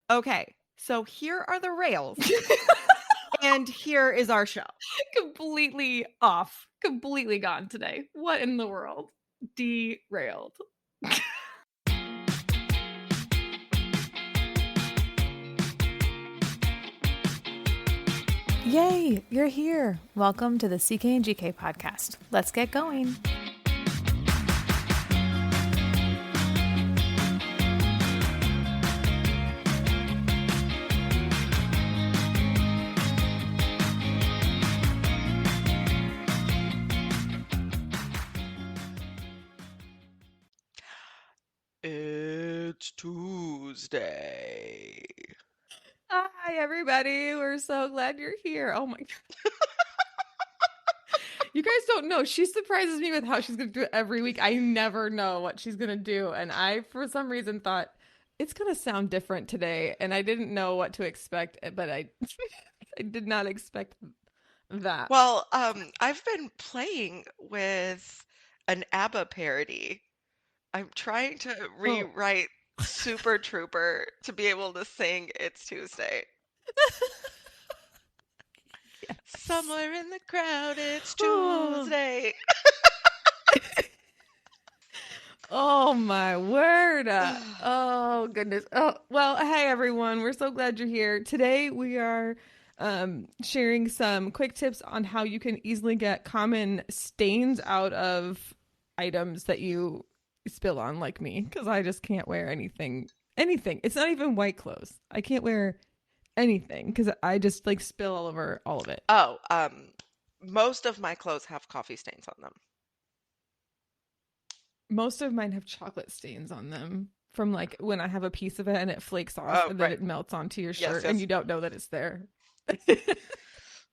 Okay, so here are the rails, and here is our show. Completely off. Completely gone today. What in the world? Derailed. Yay, you're here. Welcome to the CK and GK podcast. Let's get going. It's Tuesday. Hi, everybody. We're so glad you're here. Oh my God. You guys don't know. She surprises me with how she's going to do it every week. I never know what she's going to do. And I, for some reason, thought it's going to sound different today. And I didn't know what to expect, but I did not expect that. Well, I've been playing with an ABBA parody. I'm trying to rewrite Super Trooper to be able to sing It's Tuesday. Yes. Somewhere in the crowd, it's Tuesday. Oh my word. Oh goodness. Oh, well, hey everyone. We're so glad you're here. Today we are sharing some quick tips on how you can easily get common stains out of items that you spill on, like me, because I just can't wear anything. It's not even white clothes. I can't wear anything because I just like spill all over all of it. Oh, most of my clothes have coffee stains on them. Most of mine have chocolate stains on them from like when I have a piece of it and it flakes off and then it melts onto your shirt and you don't know that it's there.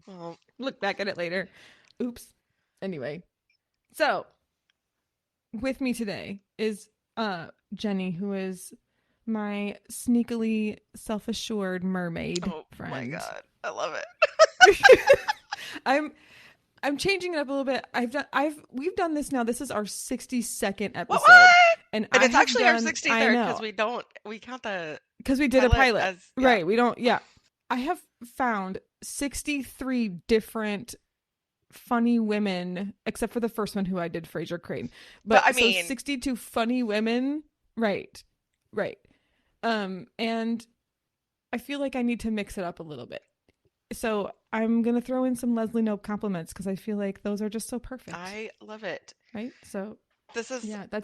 Well, look back at it later. Oops. Anyway, so with me today is Jenny, who is my sneakily self-assured mermaid friend. Oh my God, I love it. I'm changing it up a little bit. We've done this now. This is our 62nd episode. What? And it's actually our 63rd because we count the because we did a pilot as, right. We don't. Yeah, I have found 63 different funny women, except for the first one who I did, Fraser Crane. But I mean, so 62 funny women. Right. And I feel like I need to mix it up a little bit. So I'm going to throw in some Leslie Knope compliments because I feel like those are just so perfect. I love it. Right? So that's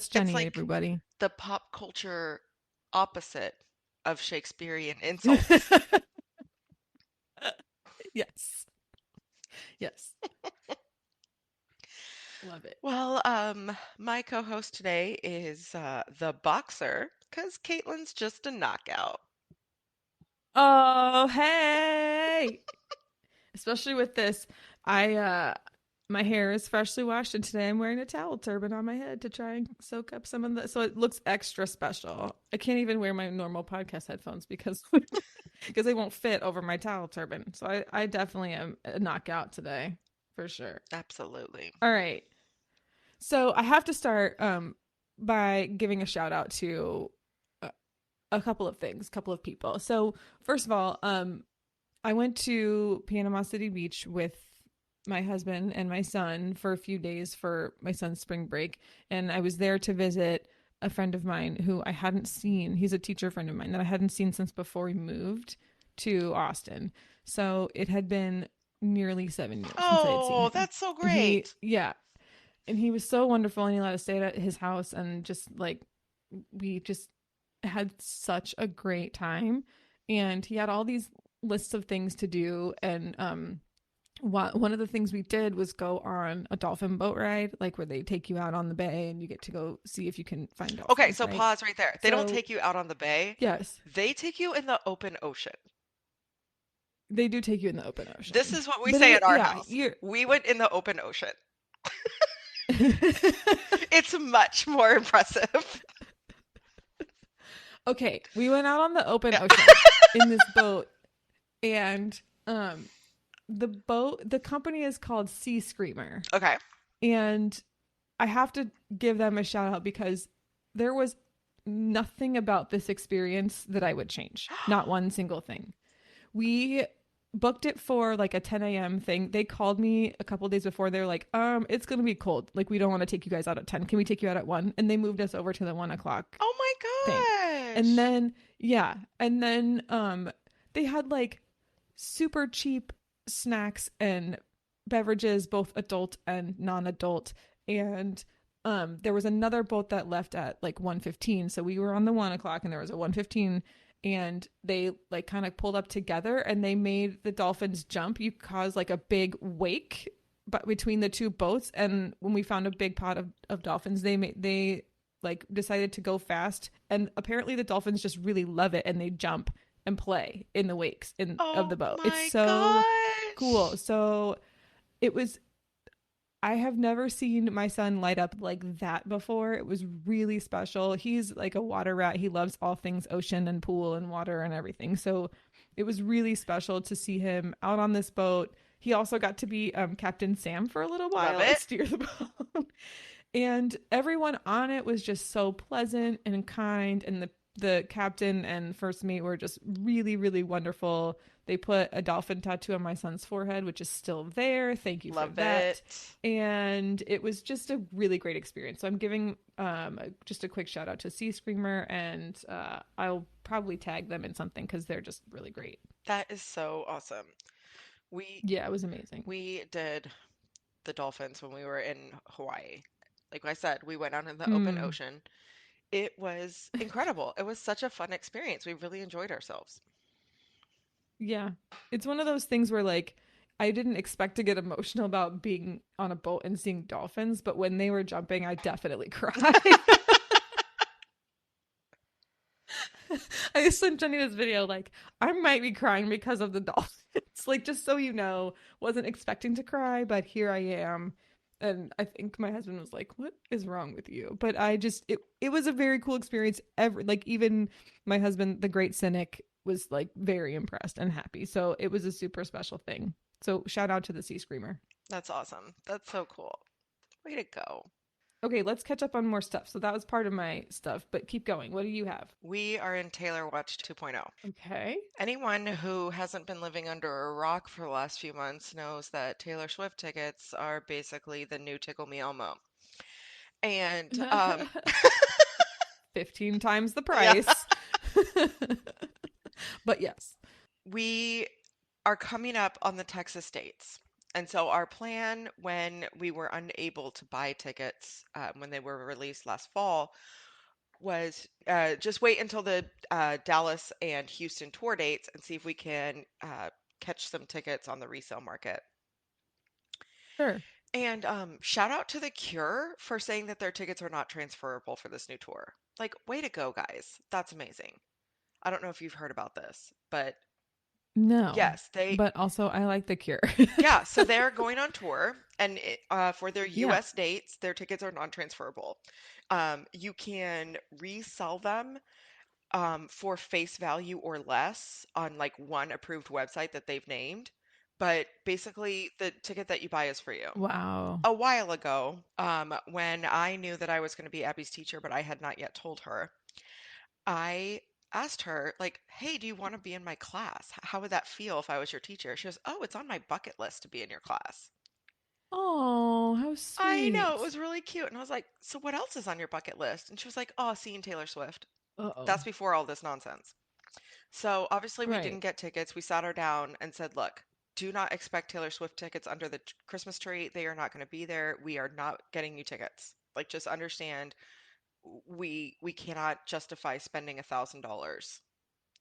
Jenny, it's like everybody. The pop culture opposite of Shakespearean insults. Yes. Love it. Well, my co-host today is the boxer because Caitlin's just a knockout. Oh, hey. Especially with this, my hair is freshly washed and today I'm wearing a towel turban on my head to try and soak up some of the, so it looks extra special. I can't even wear my normal podcast headphones because they won't fit over my towel turban. So I definitely am a knockout today for sure. Absolutely. All right. So I have to start by giving a shout out to a couple of people. So first of all, I went to Panama City Beach with my husband and my son for a few days for my son's spring break. And I was there to visit a friend of mine who I hadn't seen. He's a teacher friend of mine that I hadn't seen since before we moved to Austin. So it had been nearly 7 years since I had seen him. Oh, that's so great. And he was so wonderful and he let us stay at his house and just like, we just had such a great time. And he had all these lists of things to do, and one of the things we did was go on a dolphin boat ride, like where they take you out on the bay and you get to go see if you can find dolphins. Okay, so pause right there. They don't take you out on the bay. Yes, they take you in the open ocean. They do take you in the open ocean. This is what we say at our house. We went in the open ocean. It's much more impressive. Okay, we went out on the open ocean in this boat, and the company is called Sea Screamer. Okay. And I have to give them a shout out because there was nothing about this experience that I would change. Not one single thing. We booked it for like a 10 a.m. thing. They called me a couple days before. They're like, it's gonna be cold. Like, we don't want to take you guys out at 10. Can we take you out at 1? And they moved us over to the 1 o'clock Oh thing. my And gosh. then yeah, and then they had like super cheap snacks and beverages, both adult and non-adult. And there was another boat that left at like 1:15. So we were on the 1 o'clock and there was a 1:15, and they like kind of pulled up together and they made the dolphins jump. You caused like a big wake but between the two boats. And when we found a big pot of dolphins, they like decided to go fast. And apparently the dolphins just really love it and they jump and play in the wakes of Oh the boat. It's my so cool. gosh. So it was, I have never seen my son light up like that before. It was really special. He's like a water rat. He loves all things ocean and pool and water and everything. So it was really special to see him out on this boat. He also got to be Captain Sam for a little Love while and it. steer the boat. And everyone on it was just so pleasant and kind. And the captain and first mate were just really, really wonderful. They put a dolphin tattoo on my son's forehead, which is still there. Thank you for Love that. it. And it was just a really great experience. So I'm giving just a quick shout out to Sea Screamer, and I'll probably tag them in something because they're just really great. That is so awesome. We Yeah, it was amazing. we did the dolphins when we were in Hawaii. Like I said, we went out in the open Mm, ocean. It was incredible. It was such a fun experience. We really enjoyed ourselves. yeah. It's one of those things where like I didn't expect to get emotional about being on a boat and seeing dolphins, but when they were jumping, I definitely cried. I sent Jenny this video like I might be crying because of the dolphins. Like, just so you know, wasn't expecting to cry, but here I am. And I think my husband was like, "What is wrong with you?" But I just it was a very cool experience. Every like even my husband, the great cynic, was like very impressed and happy. So it was a super special thing. So shout out to the Sea Screamer. That's awesome. That's so cool. Way to go. Okay, let's catch up on more stuff. So that was part of my stuff, but keep going. What do you have? We are in Taylor Watch 2.0. Okay. Anyone who hasn't been living under a rock for the last few months knows that Taylor Swift tickets are basically the new Tickle Me Elmo. And 15 times the yeah, price. But yes. we are coming up on the Texas dates. And so our plan when we were unable to buy tickets when they were released last fall was just wait until the Dallas and Houston tour dates and see if we can catch some tickets on the resale market. Sure. And shout out to The Cure for saying that their tickets are not transferable for this new tour. Like, way to go, guys. That's amazing. I don't know if you've heard about this, but No. yes, they, But also I like the cure. yeah, so they're going on tour, and for their Yeah. US dates, their tickets are non-transferable. You can resell them for face value or less on like one approved website that they've named. But basically, the ticket that you buy is for you. Wow. A while ago, when I knew that I was going to be Abby's teacher, but I had not yet told her, I asked her, like, hey, do you want to be in my class? How would that feel if I was your teacher? She goes, oh, it's on my bucket list to be in your class. Oh, how I know, it sweet. was really cute. And I was like, so what else is on your bucket list? And she was like, oh, seeing Taylor Swift. Uh-oh. That's before all this nonsense. So obviously, we didn't Right. get tickets. We sat her down and said, look, do not expect Taylor Swift tickets under the Christmas tree. They are not going to be there. We are not getting you tickets. Like, just understand we cannot justify spending $1,000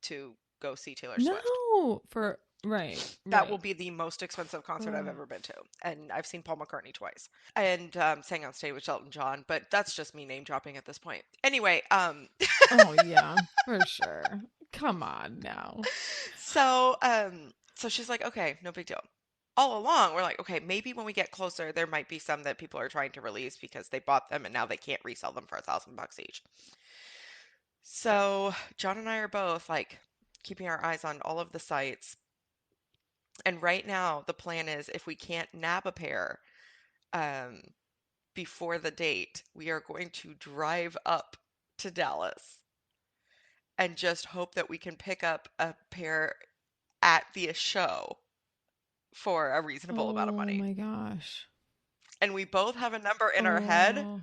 to go see Taylor Swift. No, for right, That will right. be the most expensive concert I've Oh. ever been to, and I've seen Paul McCartney twice, and sang on stage with Elton John. But that's just me name dropping at this point. Anyway, Oh yeah, for sure. Come on now. so she's like, okay, no big deal. All along, we're like, okay, maybe when we get closer, there might be some that people are trying to release because they bought them and now they can't resell them for $1,000 each. So John and I are both like keeping our eyes on all of the sites. And right now, the plan is if we can't nab a pair um, before the date, we are going to drive up to Dallas and just hope that we can pick up a pair at the show for a reasonable amount of Oh money. my gosh. And we both have a number in our head Oh,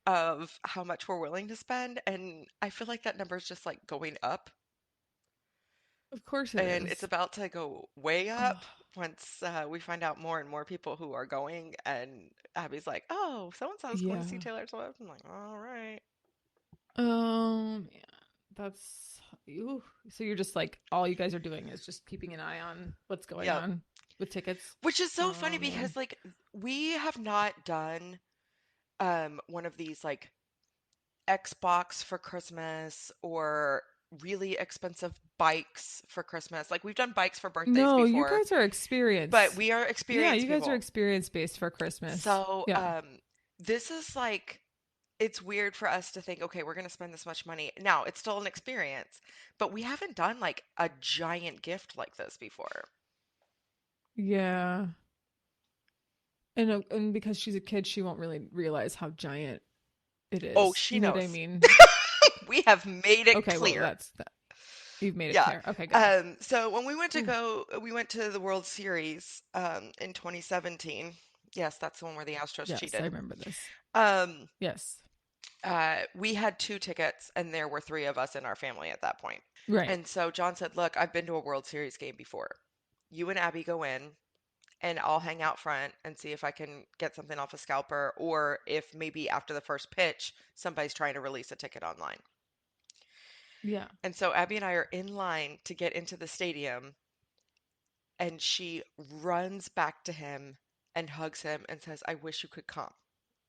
of how much we're willing to spend, and I feel like that number is just like going up, of course it and it's is. about to go way Oh, up once we find out more and more people who are going. And Abby's like, "Oh, so and so's going to see yeah. Taylor Swift." I'm like, "All right." Yeah. That's you. So you're just like all you guys are doing is just keeping an eye on what's going Yep. on with tickets. Which is so funny Oh because man. like we have not done one of these like Xbox for Christmas or really expensive bikes for Christmas. Like we've done bikes for birthdays No, you before, guys are but experienced. we are Yeah, experienced you guys are people. experience based for Christmas. So, Yeah. this is like it's weird for us to think, okay, we're going to spend this much money. Now, it's still an experience, but we haven't done like a giant gift like this before. Yeah. And because she's a kid, she won't really realize how giant it Oh, is. she You know what I knows. mean? We have made it Okay, well, clear. that's that. You've made it Yeah. clear. Okay, good. So when Ooh, we went to the World Series in 2017. Yes, that's the one where the Astros yes, I cheated. remember this. Um, Yes. we had 2 tickets, and there were 3 of us in our family at that point. Right. And so John said, "Look, I've been to a World Series game before. You and Abby go in, and I'll hang out front and see if I can get something off a scalper, or if maybe after the first pitch, somebody's trying to release a ticket online." Yeah. And so Abby and I are in line to get into the stadium, and she runs back to him and hugs him and says, "I wish you could come."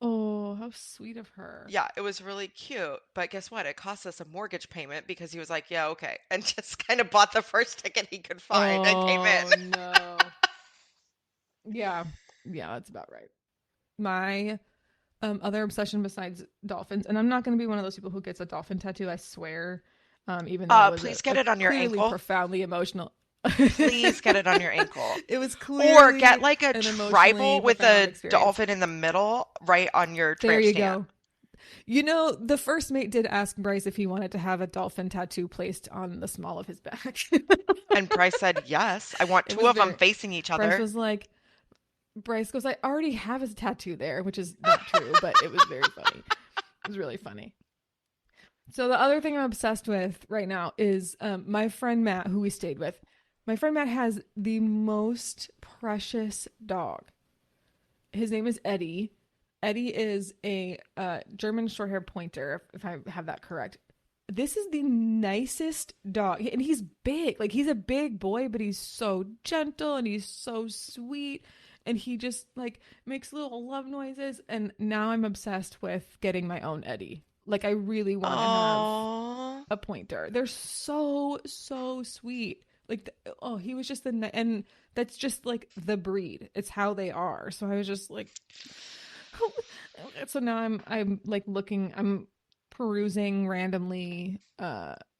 Oh, how sweet of her. Yeah, it was really cute. But guess what? It cost us a mortgage payment because he was like, "Yeah, okay." And just kind of bought the first ticket he could find and came in. Oh no. Yeah. Yeah, that's about right. My other obsession besides dolphins, and I'm not going to be one of those people who gets a dolphin tattoo, I swear. Even though it was Please get a it on your clearly ankle. profoundly emotional. Please get it on your ankle. It was Or get clearly like a an tribal emotionally with profound a experience. dolphin in the middle right on your There tramp you stamp. go. You know, the first mate did ask Bryce if he wanted to have a dolphin tattoo placed on the small of his back. And Bryce said, "Yes, I want It 2 was of them very, facing each Bryce other." was like, Bryce goes, I already have a tattoo there, which is not true, but it was very funny. It was really funny. So the other thing I'm obsessed with right now is my friend Matt, who we stayed with. My friend Matt has the most precious dog. His name is Eddie. Eddie is a German short-haired pointer, if I have that correct. This is the nicest dog, and he's big. Like he's a big boy, but he's so gentle and he's so sweet, and he just like makes little love noises. And now I'm obsessed with getting my own Eddie. Like I really want to have Oh. a pointer. They're so sweet. Like oh, he was just and that's just like the breed. It's how they are. So I was just like so now I'm like looking I'm perusing randomly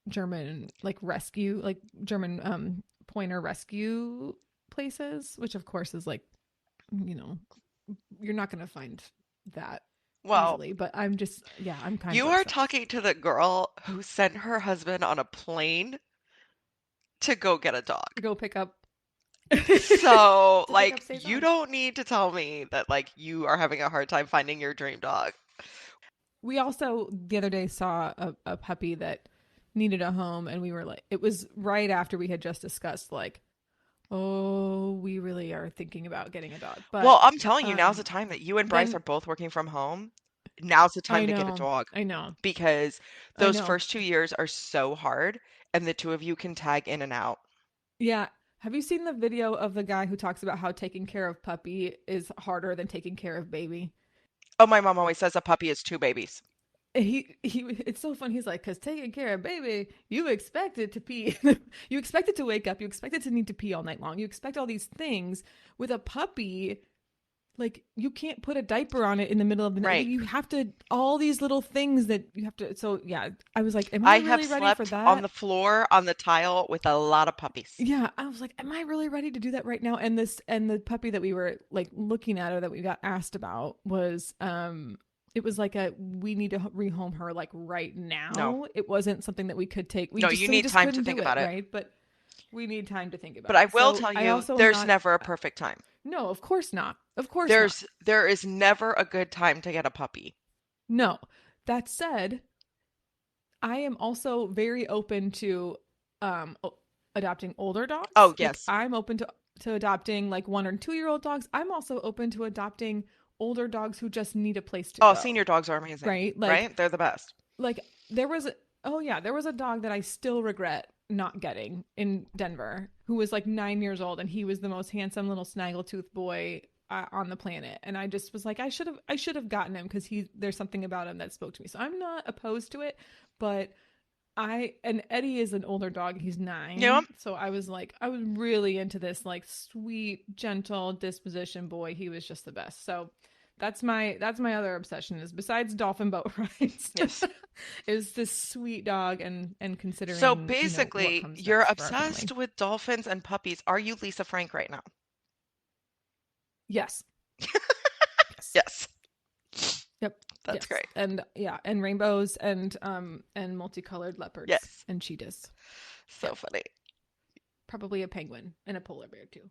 German like rescue like German pointer rescue places, which of course is like, you know, you're not going to find that Well, easily, but I'm just yeah, I'm kind you of are obsessed. talking to the girl who sent her husband on a plane to go get a dog. To go pick up So, to pick up like, you Saison. don't need to tell me that, like, you are having a hard time finding your dream dog. We also the other day saw a puppy that needed a home, and we were like, it was right after we had just discussed like, oh, we really are thinking about getting a dog. Well, But I'm telling you, now's the time that you and Bryce then are both working from home. Now's the time I to get a know, dog I know, because I those know. first 2 years are so hard, and the 2 of you can tag in and out. Yeah. Have you seen the video of the guy who talks about how taking care of puppy is harder than taking care of baby? Oh, my mom always says a puppy is 2 babies. He it's so fun. He's like, because taking care of baby, you expect it to pee. You expect it to wake up. You expect it to need to pee all night long. You expect all these things. With a puppy, like you can't put a diaper on it in the middle of the night. Right. You have to all these little things that you have to. So yeah, I was like, am I I have really ready for slept on the that? floor on the tile with a lot of puppies. Yeah, I was like, am I really ready to do that right now? And the puppy that we were like looking at or that we got asked about was it was like we need to rehome her like right No. now. It wasn't something that we could take. No, you We need just time to couldn't think do it, about it. right? But we need time to think But about I it. will So tell I you, also am there's not. never a perfect time. No, of course not. Of course not. There is never a good time to get a puppy. No. That said, I am also very open to adopting older Oh, dogs. Like yes. I'm open to adopting like 1 or 2 year old dogs. I'm also open to adopting older dogs who just need a place to Oh, go. senior dogs are amazing, Right? right? They're the best. Like there was oh yeah, there was a dog that I still regret not getting in Denver who was like 9 years old, and he was the most handsome little snaggletooth boy on the planet, and I just was like I should have gotten him because there's something about him that spoke to me. So I'm not opposed to it, but and Eddie is an older dog. He's Yeah. 9. So I was really into this like sweet, gentle disposition boy. He was just the best. So that's my other obsession is besides dolphin boat rides Yes. is this sweet dog and So considering, what basically, comes you're next for our obsessed family. with dolphins and puppies. Are you Lisa Frank right now? Yes. Yes. Yes. Yep. That's Yes. great. And yeah, and rainbows and multicolored leopards Yes. and cheetahs. So Yep. funny. Probably a penguin and a polar bear too.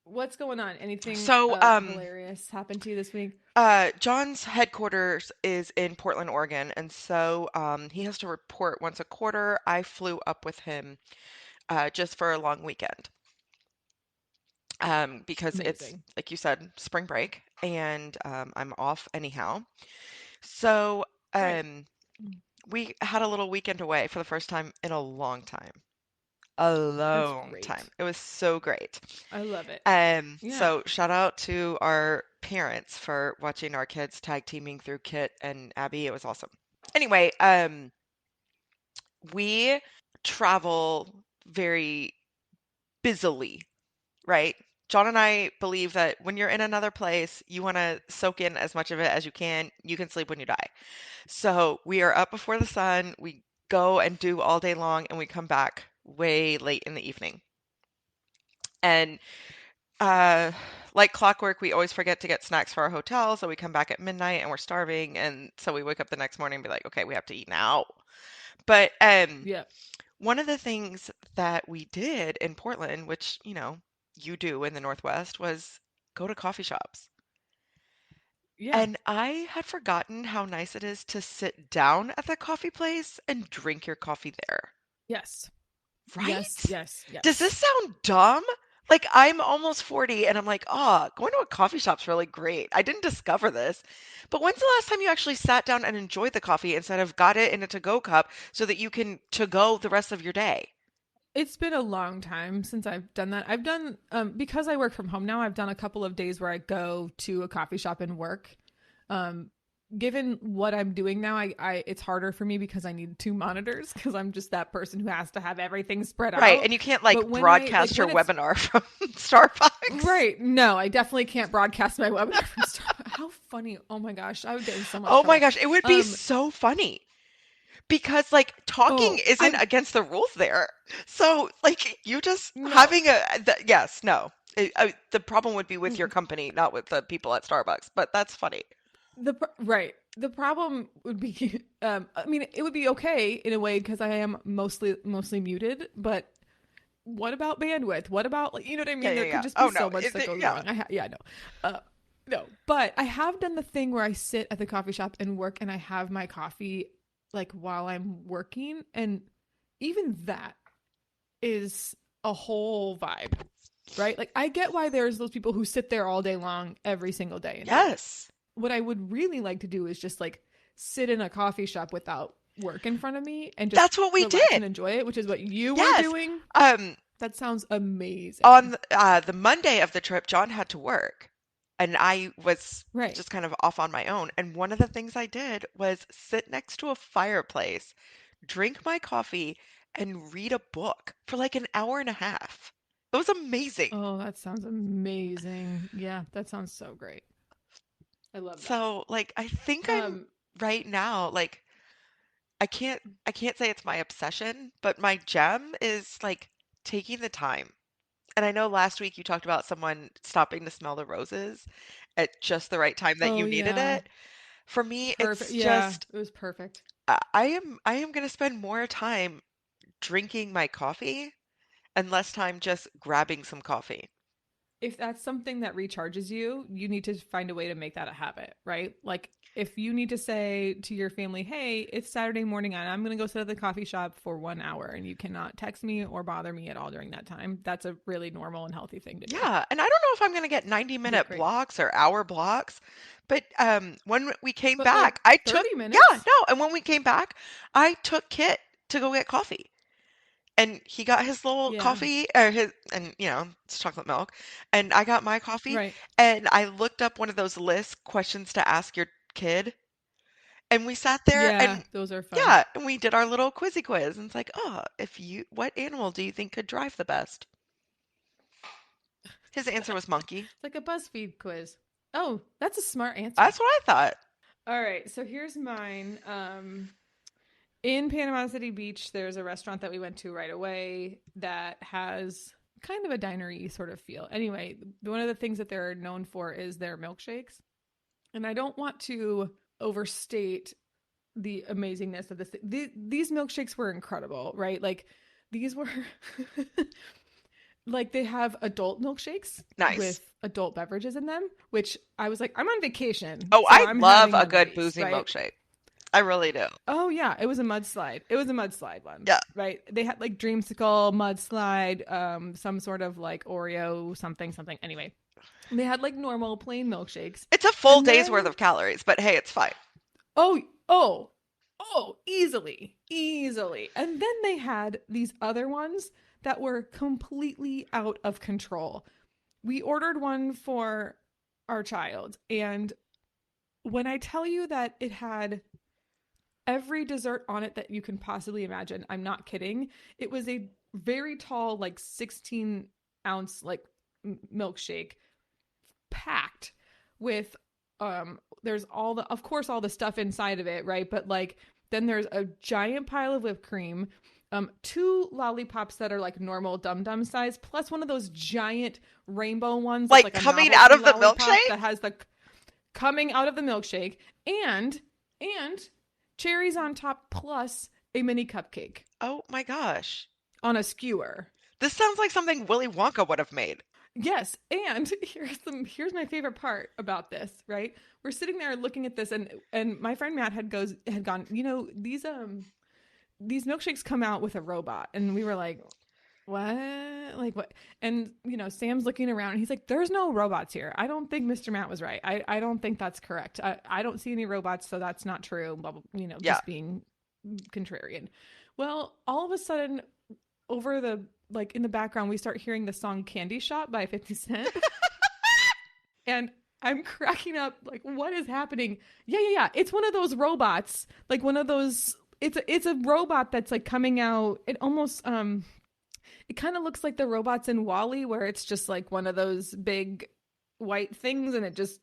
What's going on? Anything So, hilarious happened to you this week? John's headquarters is in Portland, Oregon, and so he has to report once a quarter. I flew up with him just for a long weekend because it's, Amazing. like you said, spring break, and I'm off anyhow. So Right. we had a little weekend away for the first time in a long time. A That's long time. great. It was so great. I love it. Yeah. So shout out to our parents for watching our kids tag teaming through Kit and Abby. It was awesome. Anyway, we travel very busily, right? John and I believe that when you're in another place, you want to soak in as much of it as you can. You can sleep when you die. So we are up before the sun. We go and do all day long, and we come back way late in the evening. And Uh, like clockwork, we always forget to get snacks for our hotel, so we come back at midnight and we're starving, and so we wake up the next morning and be like, okay, we have to eat now. But Yeah. one of the things that we did in Portland, which, you do in the Northwest, was go to coffee shops. Yeah. And I had forgotten how nice it is to sit down at the coffee place and drink your coffee there. Yes. Yes. Right? Yes. Does Yes. this sound dumb? Like, I'm almost 40 and I'm like, oh, going to a coffee shop's really great. I didn't discover this. But when's the last time you actually sat down and enjoyed the coffee instead of got it in a to-go cup so that you can to-go the rest of your day? It's been a long time since I've done that. I've done because I work from home now, I've done a couple of days where I go to a coffee shop and work. Um Given what I'm doing now, I it's harder for me because I need 2 monitors because I'm just that person who has to have everything spread Right, out. and you can't But like when I broadcast your when it's webinar from Starbucks. right, no, I definitely can't broadcast my webinar from Starbucks. How funny. Oh my gosh, I would get in so much Oh my trouble. gosh, it would be so funny. Because like talking Oh, isn't I against the rules there. So like you just no. having yes, no. The problem would be with your company, not with the people at Starbucks, but that's funny. Right. The problem would be I mean it would be okay in a way because I am mostly muted, but what about bandwidth? What about like you know what I Yeah, mean? yeah, There could yeah. just be Oh no. so much that goes Yeah. wrong. Yeah, no. No, but I have done the thing where I sit at the coffee shop and work and I have my coffee like while I'm working, and even that is a whole vibe, right? Like I get why there's those people who sit there all day long every single day and do it. Yes. What I would really like to do is just like sit in a coffee shop without work in front of me and just That's what we relax did. and enjoy it, which is what you were Yes. doing. Um That sounds amazing. on the Monday of the trip, John had to work and I was Right. just kind of off on my own. And one of the things I did was sit next to a fireplace, drink my coffee, and read a book for like an hour and a half. It was amazing. Oh, that sounds amazing. Yeah, that sounds so great. I love that. So, like, I think I'm Um, right now, like, I can't say it's my obsession, but my gem is like taking the time And I know last week you talked about someone stopping to smell the roses at just the right time that Oh you needed yeah. it. For me, Perfect. it's Yeah, just it was perfect. I am going to spend more time drinking my coffee and less time just grabbing some coffee. If that's something that recharges you, you need to find a way to make that a habit, right? Like if you need to say to your family, "Hey, it's Saturday morning and I'm going to go sit at the coffee shop for 1 hour and you cannot text me or bother me at all during that time." That's a really normal and healthy thing to do. Yeah, and I don't know if I'm going to get Be 90-minute great. blocks or hour blocks, but when we came But like back, I took 30 yeah, minutes? no, and when we came back, I took Kit to go get coffee. And he got his little Yeah. coffee or his and it's chocolate milk, and I got my coffee, Right. and I looked up one of those list questions to ask your kid, and we sat there Yeah, and those are fun. yeah, and we did our little quizzy quiz, and it's like, "Oh, if you what animal do you think could drive the best?" His answer was monkey. It's like a BuzzFeed quiz. Oh, that's a smart answer. That's what I thought. All right, so here's mine. In Panama City Beach, there's a restaurant that we went to right away that has kind of a dinery sort of feel. Anyway, one of the things that they're known for is their milkshakes. And I don't want to overstate the amazingness of this. These milkshakes were incredible, right? Like these were like they have adult milkshakes Nice. with adult beverages in them, which I was like, I'm on vacation, Oh, so I I'm love having a one of good these, boozy right? milkshake. I really do. Oh yeah, it was a mudslide. It was a mudslide one, Yeah. right? They had like dreamsicle, mudslide, some sort of like Oreo, something, something. Anyway, they had like normal plain milkshakes, It's a full and day's worth then of calories, but hey, it's fine. oh oh oh, easily, easily, and then they had these other ones that were completely out of control. We ordered one for our child, and when I tell you that it had every dessert on it that you can possibly imagine. I'm not kidding. It was a very tall, like 16-ounce, like milkshake packed with there's all the of course all the stuff inside of it, right? But like then there's a giant pile of whipped cream, two lollipops that are like normal dum dum size, plus one of those giant rainbow ones that's Like like a coming out novelty of the lollipop milkshake? that has the coming out of the milkshake, and cherries on top plus a mini cupcake Oh my gosh. on a skewer. This sounds like something Willy Wonka would have made. Yes, and here's my favorite part about this, right? We're sitting there looking at this, and my friend Matt had gone, these milkshakes come out with a robot, and we were like, what? Like what? And Sam's looking around and he's like, there's no robots here. I don't think Mr. Matt was right. I don't think that's correct. I don't see any robots, so that's not true. Blah, blah, Yeah. just being contrarian. Well, all of a sudden, over the like in the background, we start hearing the song Candy Shop by 50 Cent. And I'm cracking up, like, what is happening? Yeah. It's one of those robots, like one of those. It's a robot that's like coming out. It almost it kind of looks like the robots in Wall-E, where it's just like one of those big white things, and it just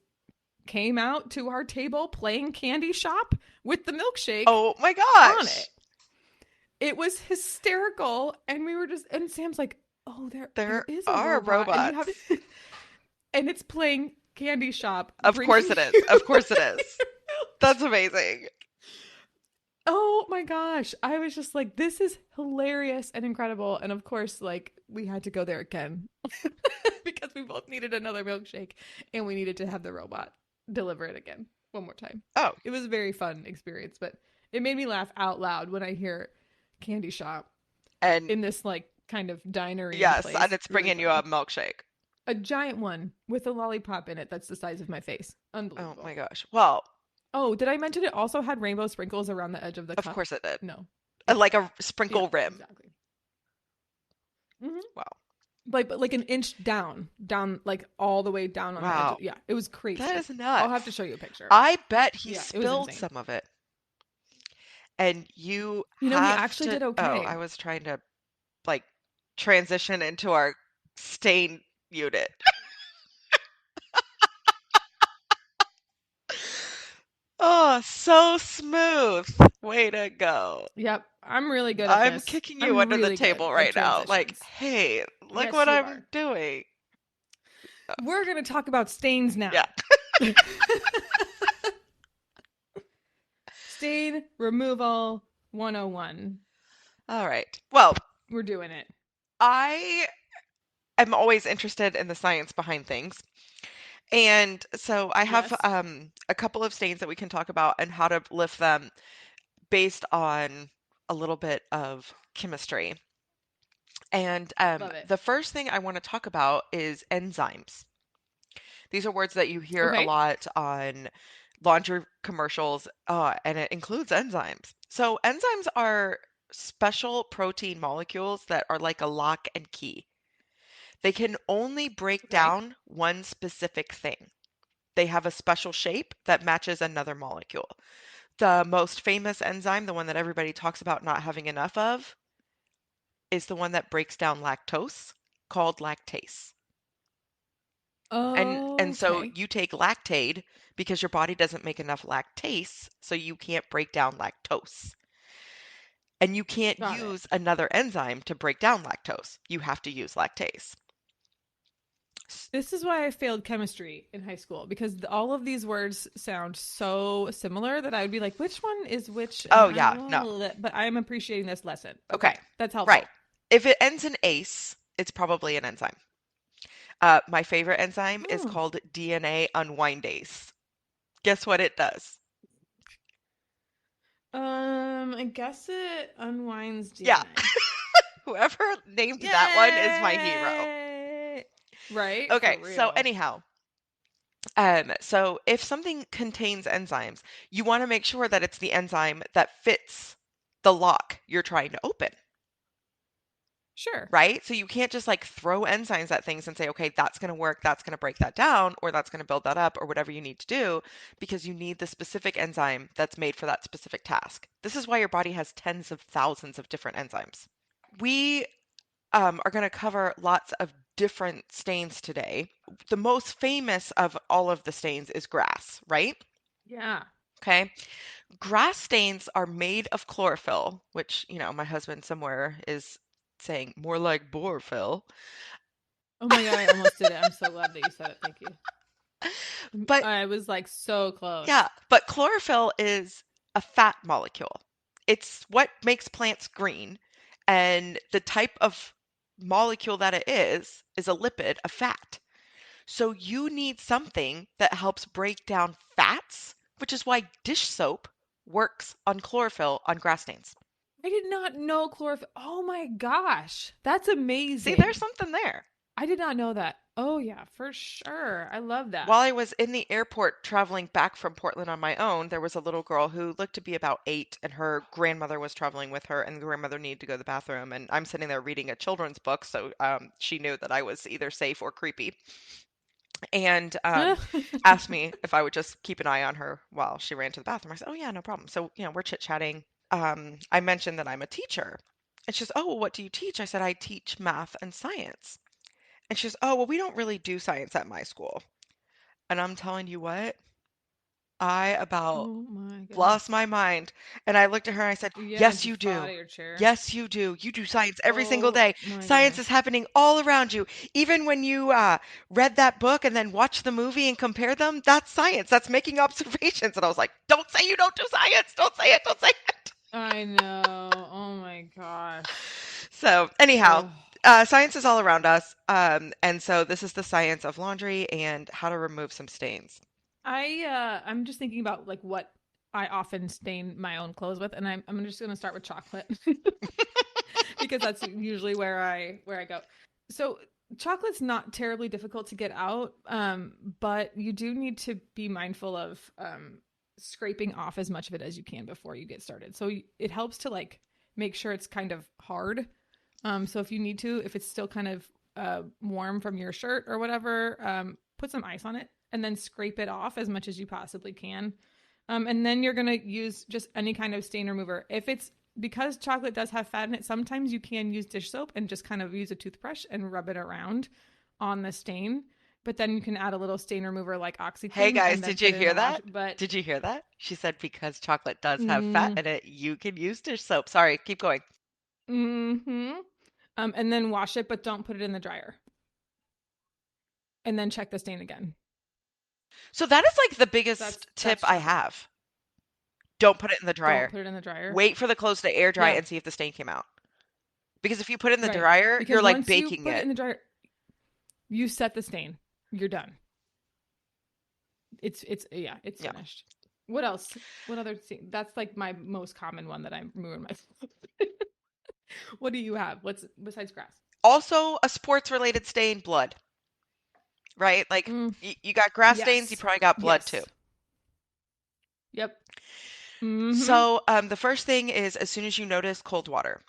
came out to our table playing Candy Shop with the milkshake Oh my on gosh. it. It was hysterical, and we were just, and Sam's like, "Oh, there is a are robot, and you robots. have, and it's playing Candy Shop." Of course it is. Of course it is. That's amazing. Oh my gosh. I was just like, this is hilarious and incredible. And of course, like, we had to go there again because we both needed another milkshake and we needed to have the robot deliver it again one more time. Oh, It was a very fun experience, but it made me laugh out loud when I hear Candy Shop and in this, like, kind of dinery yes, place. and it's Really bringing you funny. a milkshake. A giant one with a lollipop in it that's the size of my face. Oh Unbelievable. my gosh. Well, Oh, did I mention it also had rainbow sprinkles around the edge of the of cup? course it did. No. Like a Yeah, sprinkle rim. exactly. Hmm. Wow. But like an inch down, like all the way down on the edge. Wow. Yeah, it was crazy. That is I'll nuts. have to show you a picture. I bet he Yeah, it was spilled insane. some of it. And you He have actually to did Oh, okay. I was trying to like transition into our stain unit. Oh, so smooth. Way to go. Yep, I'm really good at I'm this. kicking you I'm under the really good table at right now. Like, transitions. hey, look Yes, what you I'm are. doing. We're going to talk about stains Yeah. now. Stain removal 101. All right. Well, We're doing it. I am always interested in the science behind things. And so I have Yes. a couple of stains that we can talk about and how to lift them based on a little bit of chemistry. And Love it. the first thing I want to talk about is enzymes. These are words that you hear a Okay. lot on laundry commercials, and it includes enzymes. So, enzymes are special protein molecules that are like a lock and key. They can only break Okay. down one specific thing. They have a special shape that matches another molecule. The most famous enzyme, the one that everybody talks about not having enough of, is the one that breaks down lactose, called lactase. And so Okay. you take Lactaid because your body doesn't make enough lactase, so you can't break down lactose. And you can't Got it. use another enzyme to break down lactose. You have to use lactase. This is why I failed chemistry in high school because all of these words sound so similar that I would be like, which one is which? And Oh yeah, no. but I am appreciating this lesson. Okay. Okay. That's Right. helpful. If it ends in ace, it's probably an enzyme. My favorite enzyme is Oh. called DNA unwindase. Guess what it does? I guess it unwinds Yeah, DNA. whoever named that one is my hero. Yay! Right? For Okay, so real. anyhow, so if something contains enzymes, you want to make sure that it's the enzyme that fits the lock you're trying to open, Sure. right? So you can't just like throw enzymes at things and say, okay, that's going to work, that's going to break that down, or that's going to build that up, or whatever you need to do, because you need the specific enzyme that's made for that specific task. This is why your body has tens of thousands of different enzymes. We are going to cover lots of different stains today. The most famous of all of the stains is grass, right? Yeah. Okay. Grass stains are made of chlorophyll, which, my husband somewhere is saying more like borophyll. Oh my God, I almost did it. I'm so glad that you said it. Thank you. But I was like so yeah, close. but chlorophyll is a fat molecule. It's what makes plants green. And the type of molecule that it is a lipid, a fat. So you need something that helps break down fats, which is why dish soap works on chlorophyll on grass stains. I did not know chlorophyll. Oh my gosh. That's See, there's amazing. something there. I did not know that. Oh yeah, for sure. I love that. While I was in the airport traveling back from Portland on my own, there was a little girl who looked to be about 8, and her grandmother was traveling with her, and the grandmother needed to go to the bathroom. And I'm sitting there reading a children's book, so she knew that I was either safe or creepy, and asked me if I would just keep an eye on her while she ran to the bathroom. I said, "Oh yeah, no problem." So we're chit chatting. I mentioned that I'm a teacher, and she says, "Oh, well, what do you teach?" I said, "I teach math and science." And she says, "Oh, well, we don't really do science at my school." And I'm telling you what, I about Oh my lost goodness. my mind. And I looked at her and I said, Yeah, "Yes, did you you fall out do. of your chair? Yes, you do. You do science every single Oh day. my Science is goodness. happening all around you. Even when you read that book and then watched the movie and compare them, that's science. That's making observations." And I was like, "Don't say you don't do science. Don't say it. Don't say it." I know. Oh my gosh. So, anyhow, Oh. science is all around us. And so this is the science of laundry and how to remove some stains. I'm just thinking about like what I often stain my own clothes with, and I'm just gonna start with chocolate because that's usually where I go. So chocolate's not terribly difficult to get out, but you do need to be mindful of scraping off as much of it as you can before you get started. So it helps to like make sure it's kind of hard. So if you need to, if it's still kind of warm from your shirt or whatever, put some ice on it and then scrape it off as much as you possibly can. And then you're going to use just any kind of stain remover. If it's because chocolate does have fat in it, sometimes you can use dish soap and just kind of use a toothbrush and rub it around on the stain. but then you can add a little stain remover like Hey OxyClean guys, and then did put you it in hear the wash. that? But Did you hear that? She said because chocolate does have fat mm, in it, you can use dish soap. Sorry, keep going. mm-hmm. And then wash it, but don't put it in the dryer. And then check the stain again. So that is like the biggest tip That's I chocolate. have. Don't put it in the Don't dryer. put it in the dryer. Wait for the clothes to air dry Yeah, and see if the stain came out. Because if you put it in the right. dryer, you're Because like once you baking put it it. in the dryer, you set the stain. You're done. It's Yeah. finished. What else? What other thing? That's like my most common one that I'm ruining myself. What do you have? What's besides grass? Also, a sports related stain, blood, right? Like Mm, you got grass stains, you yes. probably got blood too. Yes. Yep. Mm-hmm. So, the first thing is as soon as you notice cold water,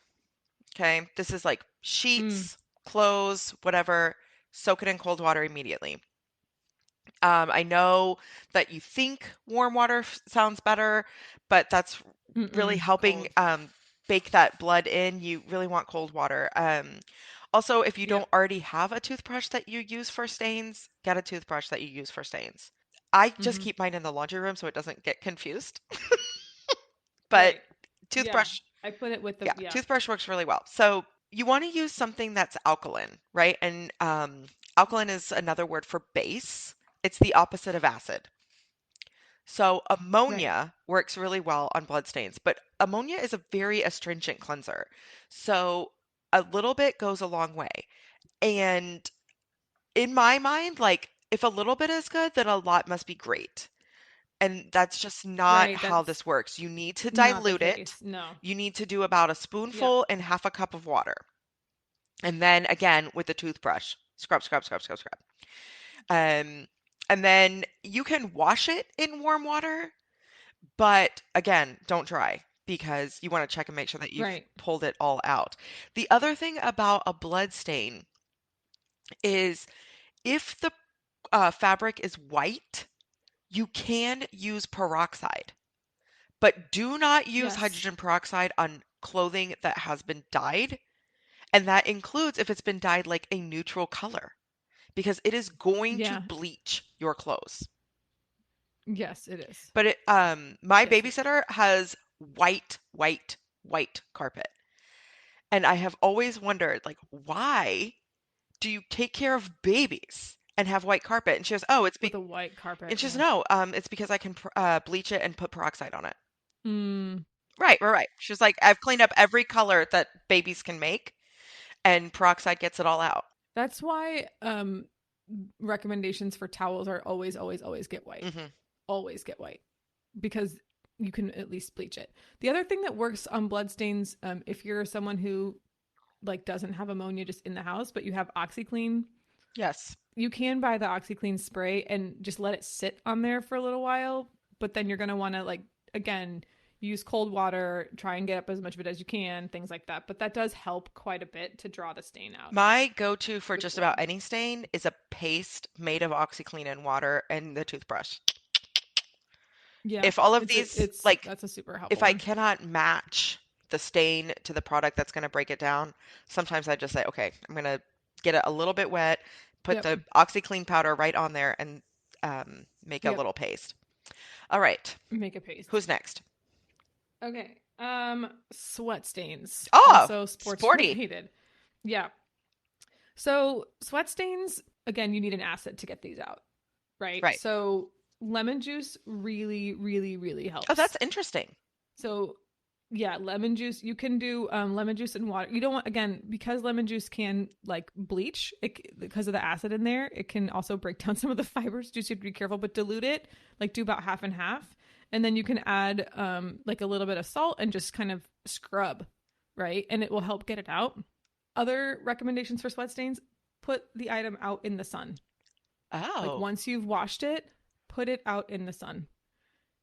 okay? This is like Mm, sheets, clothes, whatever, soak it in cold water immediately. I know that you think warm water sounds better, but that's really helping cold. bake that blood in. You really want cold water. Also, if you don't Yep. already have a toothbrush that you use for stains, get a toothbrush that you use for stains. I just Mm-hmm. keep mine in the laundry room so it doesn't get confused. But Right. Yeah. toothbrush, I put it with the yeah, toothbrush works really well. So you want to use something that's alkaline, right? And alkaline is another word for base. It's the opposite of acid. So right. ammonia works really well on blood stains, but ammonia is a very astringent cleanser. So a little bit goes a long way. And in my mind, like if a little bit is good, then a lot must be great. And that's just not Right. how That's this works. You need to not the dilute it. case. No. You need to do about a Yep. spoonful and half a cup of water. And then again with the toothbrush, scrub, scrub, scrub, scrub, scrub. Um, and then you can wash it in warm water, but again, don't dry because you want to check and make sure that you've Right. pulled it all out. The other thing about a blood stain is if the fabric is white, you can use peroxide, but do not use Yes. hydrogen peroxide on clothing that has been dyed. And that includes if it's been dyed like a neutral color, because it is going to Yeah. bleach your clothes. Yes, it is. But my Yes, it is. babysitter has white, white, white carpet. And I have always wondered, like, why do you take care of babies and have white carpet? And she goes, oh, With a white carpet. and she goes, Yeah. no, it's because I can bleach it and put peroxide on it. Mm, Right, right, right. She's like, I've cleaned up every color that babies can make, and peroxide gets it all out. that's why recommendations for towels are always get white. Hmm. Always get white because you can at least bleach it. The other thing that works on blood stains, if you're someone who like doesn't have ammonia just in the house, but you have OxyClean, Yes. you can buy the OxyClean spray and just let it sit on there for a little while. But then you're gonna want to like again use cold water, try and get up as much of it as you can, things like that. But that does help quite a bit to draw the stain out My go-to for with just about blood. any stain is a paste made of OxyClean and water and the toothbrush. Yeah, If all of these, like, that's a super if helpful I one. cannot match the stain to the product that's going to break it down, sometimes I just say, okay, I'm going to get it a little bit wet, put Yep. the OxyClean powder right on there, and make a Yep. little paste. All right, Make a paste. who's next? Okay. Sweat stains. Oh, Also sports sporty. related. Yeah. So sweat stains, again, you need an acid to get these out, right? Right. So lemon juice really, really, really Oh, that's helps. interesting. So yeah, lemon juice. You can do lemon juice and water. You don't want again because lemon juice can like bleach because of the acid in there. It can also break down some of the fibers. Just you have to be careful, but dilute it. Like do about half and half, and then you can add like a little bit of salt and just kind of scrub, right? And it will help get it out. Other recommendations for sweat stains: put the item out in the sun. Like Oh, once you've washed it, put it out in the sun.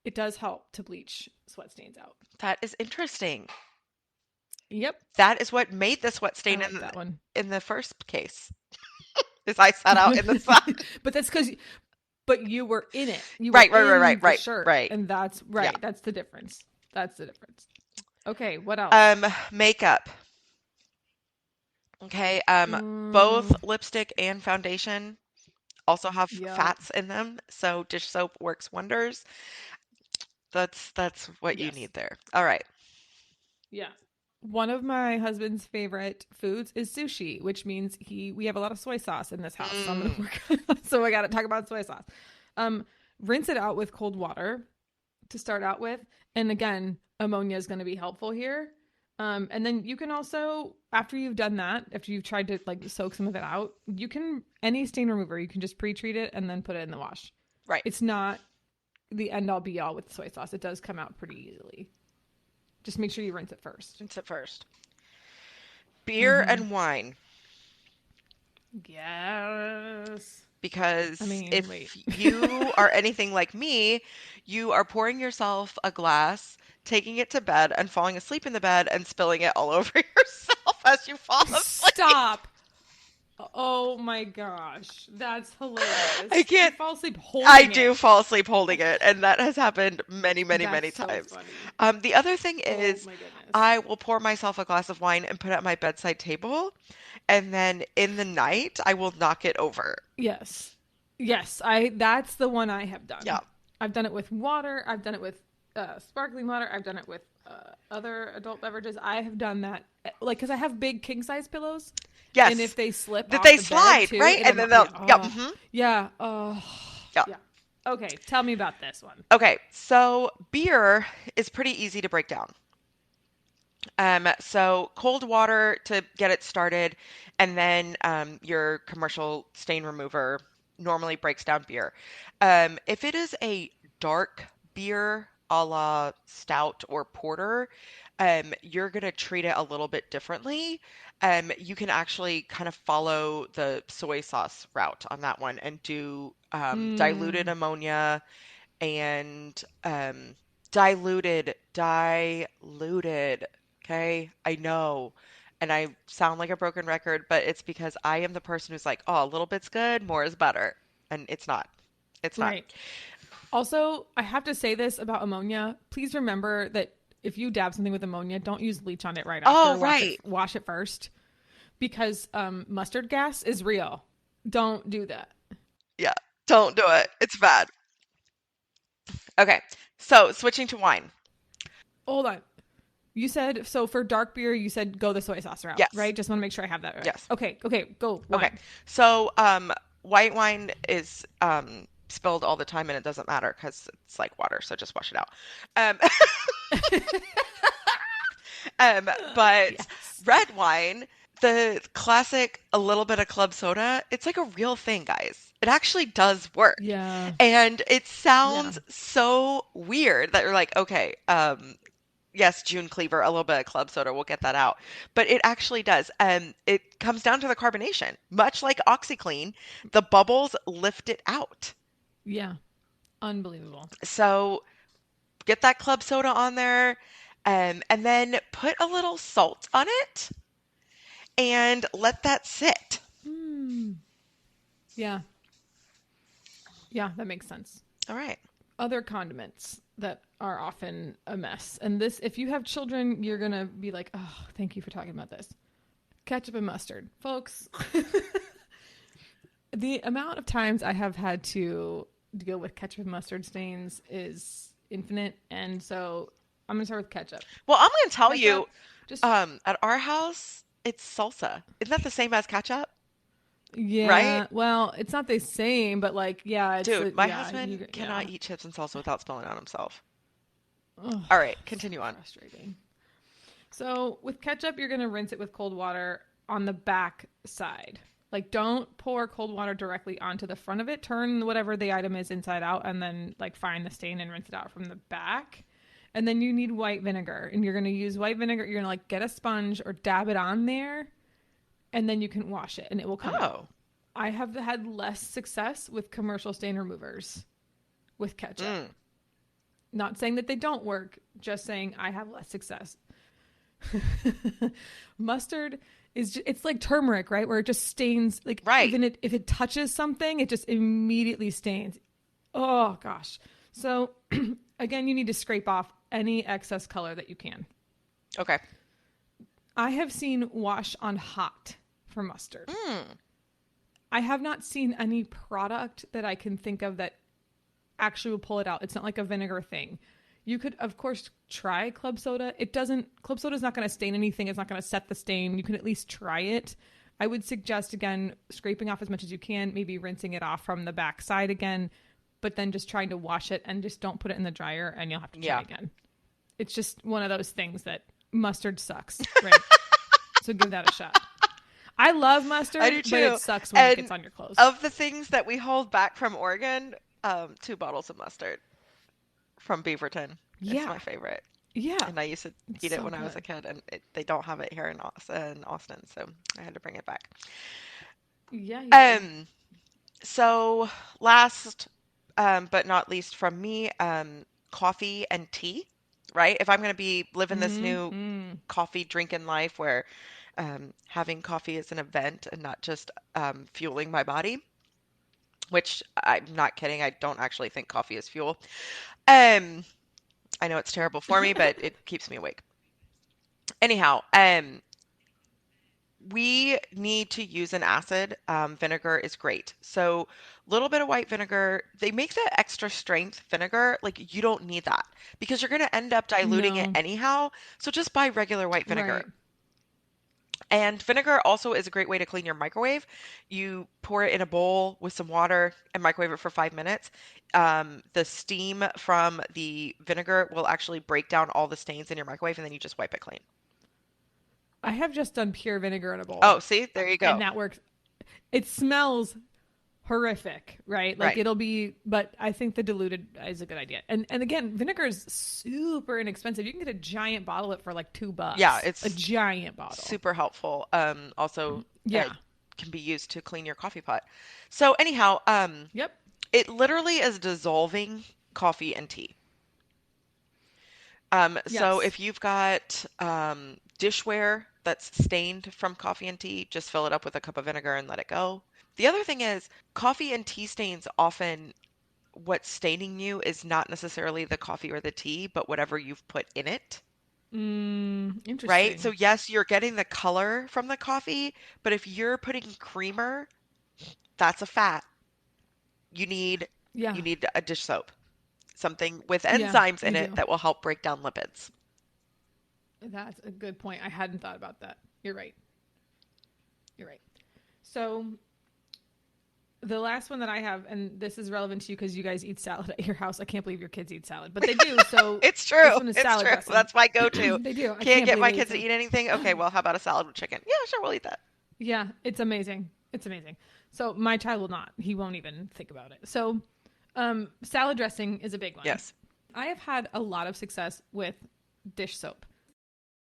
It does help to bleach sweat stains out. that is interesting. Yep. That is what made the sweat I stain like that one. in the first case. Is I sat out in the sun. But that's because but you were in it. You were Right, right, right, in right, the right, shirt. right. And that's Yeah. right. That's the difference. That's the difference. Okay, what else? Makeup. Okay, both Mm, lipstick and foundation also have Yep. fats in them, so dish soap works wonders. That's what you Yes. need there. All right. Yeah. One of my husband's favorite foods is sushi, which means we have a lot of soy sauce in this house. So I'm gonna Mm, work. So I got to talk about soy sauce. Um, Rinse it out with cold water to start out with, and again, ammonia is going to be helpful here. And then you can also, after you've done that, after you've tried to like soak some of it out, you can any stain remover, you can just pre-treat it and then put it in the wash. right. It's not the end all be all with soy sauce. It does come out pretty easily. Just make sure you rinse it first. Rinse it first. Beer Mm-hmm. and wine. Yes. I Because mean, wait. if you are anything like me, you are pouring yourself a glass, taking it to bed, and falling asleep in the bed and spilling it all over yourself as you fall asleep. Stop. Oh my gosh. That's I hilarious. You can't. fall asleep I holding do it. fall asleep holding it, and that has happened many, many, That's many so times. funny. The other thing Oh is, my goodness. I will pour myself a glass of wine and put it at my bedside table, and then in the night, I will knock it over. Yes. Yes, I that's the one I have Yeah. done. I've done it with water, I've done it with sparkling water, I've done it with other adult beverages. I have done that like cuz I have big king size pillows and if Yes. they slip That off they the bed slide, too, right? it And then anno- they'll, yeah, yeah. oh, Hmm. yeah, oh, Yeah. yeah. Okay, tell me about this one. Okay. So beer is pretty easy to break down. So cold water to get it started, and then your commercial stain remover normally breaks down beer. If it is a dark beer, a la stout or porter, you're gonna treat it a little bit differently. You can actually kind of follow the soy sauce route on that one and do diluted Mm, ammonia and diluted. Okay, I know. And I sound like a broken record, but it's because I am the person who's like, oh, a little bit's good, more is better. And it's not. It's not. right. Also, I have to say this about ammonia. Please remember that if you dab something with ammonia, don't use bleach on it right Oh, after. right. Wash it first because mustard gas is real. Don't do that. Yeah. Don't do it. It's bad. Okay. So switching to wine. Hold on. You said so for dark beer. You said go the soy sauce route, Yes. right? Just want to make sure I have that right. Yes. Okay. Okay. Go Okay. wine. So white wine is spilled all the time and it doesn't matter because it's like water, so just wash it out. Um, but Yes. red wine, the classic, a little bit of club soda, it's like a real thing, guys. It actually does work. Yeah. And it Yeah. sounds so weird that you're like, okay, yes, June Cleaver, a little bit of club soda, we'll get that out. But it actually does. It comes down to the carbonation. Much like OxyClean, the bubbles lift it out. Yeah. Unbelievable. So get that club soda on there, and then put a little salt on it and let that sit. Hmm. Yeah. Yeah. That makes sense. All right. Other condiments that are often a mess. And this, if you have children, you're going to be like, oh, thank you for talking about this. Ketchup and mustard. Folks, the amount of times I have had to deal with ketchup and mustard stains is infinite. And so I'm going to start with ketchup. Well, I'm going to tell you, Ketchup, just, at our house, it's salsa. Isn't that the same as ketchup? Right? yeah, well, it's not the same, but like, yeah, Dude, my yeah, husband yeah. cannot eat chips and salsa without spilling it on himself. Ugh, All right, so continue on. frustrating. So with ketchup, you're going to rinse it with cold water on the back side. Like don't pour cold water directly onto the front of it. Turn whatever the item is inside out and then like find the stain and rinse it out from the back. And then you need white vinegar and you're going to use white vinegar. You're going to like get a sponge or dab it on there and then you can wash it and it will come out. Oh, I have had less success with commercial stain removers with ketchup. mm, Not saying that they don't work, just saying I have less success. Mustard it's like turmeric, right? Where it just stains like right. even if it touches something, it just immediately stains. Oh gosh. So again, you need to scrape off any excess color that you can. Okay. I have seen wash on hot for mustard. Mm, I have not seen any product that I can think of that actually will pull it out. It's not like a vinegar thing. You could, of course, try club soda. Club soda is not going to stain anything. It's not going to set the stain. You can at least try it. I would suggest, again, scraping off as much as you can, maybe rinsing it off from the back side again, but then just trying to wash it and just don't put it in the dryer and you'll have to try again. It's just one of those things that mustard sucks, right? So give that a shot. I love mustard, I do too. but it sucks when it gets on your clothes. Of the things that we hold back from Oregon, 2 bottles of mustard from Beaverton. It's my favorite. Yeah. And I used to eat it when I was a kid, and they don't have it here in Austin, so I had to bring it back. Yeah. So last, but not least from me, coffee and tea, right? If I'm going to be living this new coffee drinking life where having coffee is an event and not just fueling my body, which I'm not kidding. I don't actually think coffee is fuel. I know it's terrible for me, but it keeps me awake. Anyhow, we need to use an acid. Vinegar is great. So a little bit of white vinegar. They make that extra strength vinegar. Like you don't need that because you're going to end up diluting it anyhow. So just buy regular white vinegar. Right. And vinegar also is a great way to clean your microwave. You pour it in a bowl with some water and microwave it for 5 minutes. The steam from the vinegar will actually break down all the stains in your microwave, and then you just wipe it clean. I have just done pure vinegar in a bowl. Oh, see? There you go. And that works. It smells horrific, right? Like it'll be, but I think the diluted is a good idea. And again, vinegar is super inexpensive. You can get a giant bottle of it for like $2. Yeah, it's a giant bottle. Super helpful. Also, can be used to clean your coffee pot. So anyhow, it literally is dissolving coffee and tea. So if you've got dishware that's stained from coffee and tea, just fill it up with a cup of vinegar and let it go. The other thing is coffee and tea stains often what's staining you is not necessarily the coffee or the tea, but whatever you've put in it. Interesting. Right? So yes, you're getting the color from the coffee, but if you're putting creamer, that's a fat. You need a dish soap. Something with enzymes in it that will help break down lipids. That's a good point. I hadn't thought about that. You're right. So the last one that I have, and this is relevant to you because you guys eat salad at your house. I can't believe your kids eat salad, but they do. So it's true. This one is it's salad true. dressing. That's my go-to. They do. Can't get my kids to eat anything. Okay, well, how about a salad with chicken? Yeah, sure, we'll eat that. Yeah, it's amazing. So my child will not. He won't even think about it. So salad dressing is a big one. Yes. I have had a lot of success with dish soap.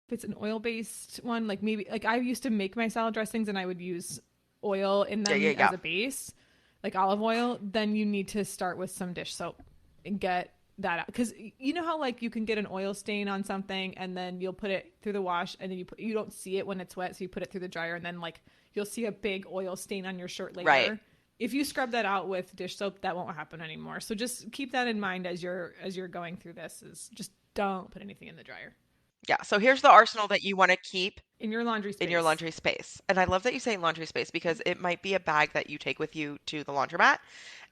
If it's an oil-based one, like I used to make my salad dressings and I would use oil in them as a base, like olive oil. Then you need to start with some dish soap and get that out. Because you know how like you can get an oil stain on something and then you'll put it through the wash and then you don't see it when it's wet. So you put it through the dryer and then like you'll see a big oil stain on your shirt later. Right. If you scrub that out with dish soap, that won't happen anymore. So just keep that in mind as you're going through this. Is just don't put anything in the dryer. Yeah. So here's the arsenal that you want to keep in your laundry space. And I love that you say laundry space because it might be a bag that you take with you to the laundromat,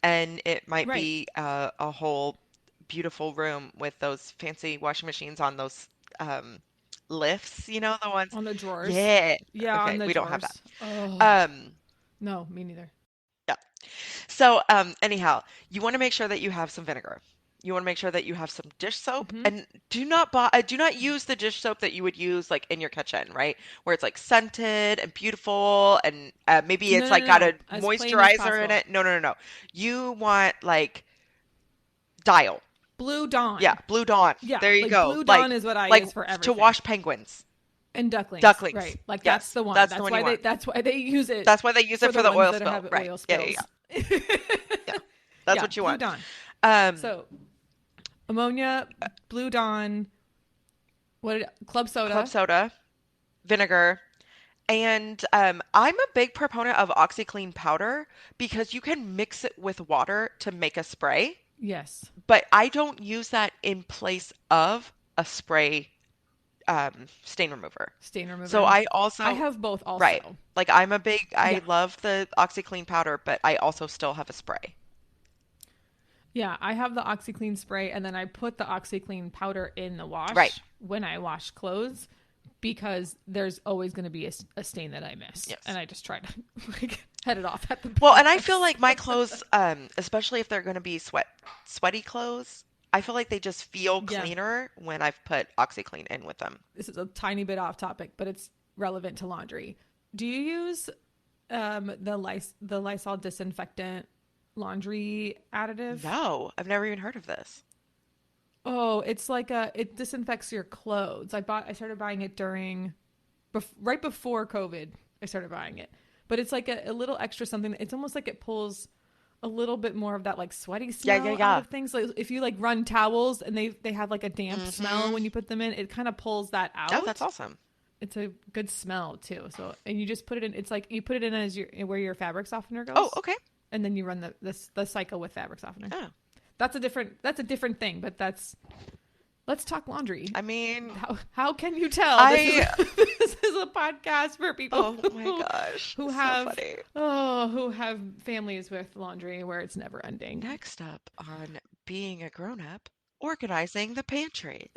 and it might be a whole beautiful room with those fancy washing machines on those lifts. You know, the ones on the drawers. Yeah. Yeah. Okay, on the we drawers. don't have that. No, me neither. Yeah. So anyhow, you want to make sure that you have some vinegar. You want to make sure that you have some dish soap, and do not use the dish soap that you would use like in your kitchen, right? Where it's like scented and beautiful, and maybe it's got a moisturizer in it. No. You want like Dial. Blue Dawn. Yeah, Blue Dawn. Yeah, there you go. Blue Dawn is what I use for everything. To wash penguins. And ducklings. Right. Like that's the one. That's the one you want. That's why they use it. That's why they use it for the oil spill. Right. Oil Yeah. That's what you want. Blue Dawn. So ammonia, Blue Dawn, club soda, vinegar, and I'm a big proponent of OxyClean powder because you can mix it with water to make a spray. Yes. But I don't use that in place of a spray stain remover. Stain remover. So I also I have both also. right. Like I Yeah. love the OxyClean powder, but I also still have a spray. Yeah, I have the OxyClean spray, and then I put the OxyClean powder in the wash Right. when I wash clothes, because there's always going to be a stain that I miss. Yes. And I just try to like head it off at the Well, and I pass. feel like my clothes, especially if they're going to be sweaty clothes, I feel like they just feel Yeah. cleaner when I've put OxyClean in with them. This is a tiny bit off topic, but it's relevant to laundry. Do you use the Lysol disinfectant laundry additive? No, I've never even heard of this. Oh, it's like it disinfects your clothes. I started buying it right before COVID. I started buying it, but it's like a little extra something. It's almost like it pulls a little bit more of that like sweaty smell out of things. Like if you like run towels and they have like a damp smell when you put them in, it kind of pulls that out. Oh, that's awesome. It's a good smell too. So, and you just put it in. It's like you put it in as where your fabric softener goes. Oh, okay. And then you run the cycle with fabric softener. Oh. That's a different thing, but let's talk laundry. I mean, how can you tell? This is a podcast for people oh my gosh, who so have funny. who have families with laundry where it's never ending. Next up on Being a Grown-Up, organizing the pantry.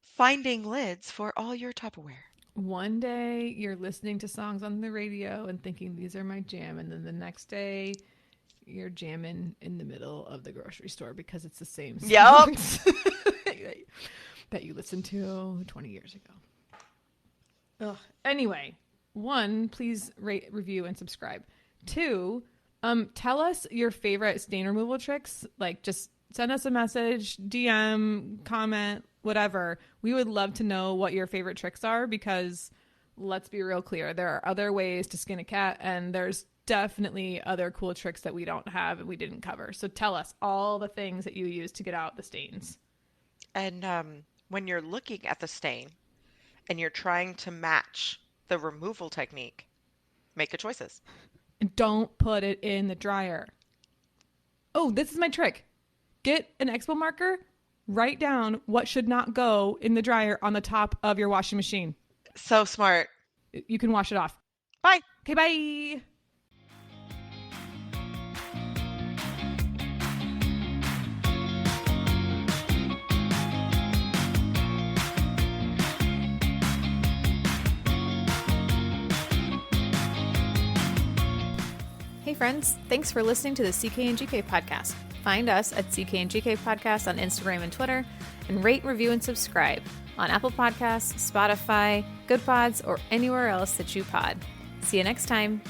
Finding lids for all your Tupperware. One day you're listening to songs on the radio and thinking these are my jam, and then the next day you're jamming in the middle of the grocery store because it's the same songs that you listened to 20 years ago. Ugh. Anyway, 1, please rate, review, and subscribe. 2, tell us your favorite stain removal tricks. Like, just send us a message, DM, comment, whatever. We would love to know what your favorite tricks are, because let's be real clear, there are other ways to skin a cat, and there's definitely other cool tricks that we don't have and we didn't cover. So tell us all the things that you use to get out the stains. And when you're looking at the stain and you're trying to match the removal technique, make good choices. And don't put it in the dryer. Oh, this is my trick. Get an Expo marker, write down what should not go in the dryer on the top of your washing machine. So smart. You can wash it off. Bye. Okay, bye. Hey friends, thanks for listening to the CK and GK podcast. Find us at CK and GK podcast on Instagram and Twitter, and rate, review, and subscribe on Apple Podcasts, Spotify, Good Pods, or anywhere else that you pod. See you next time.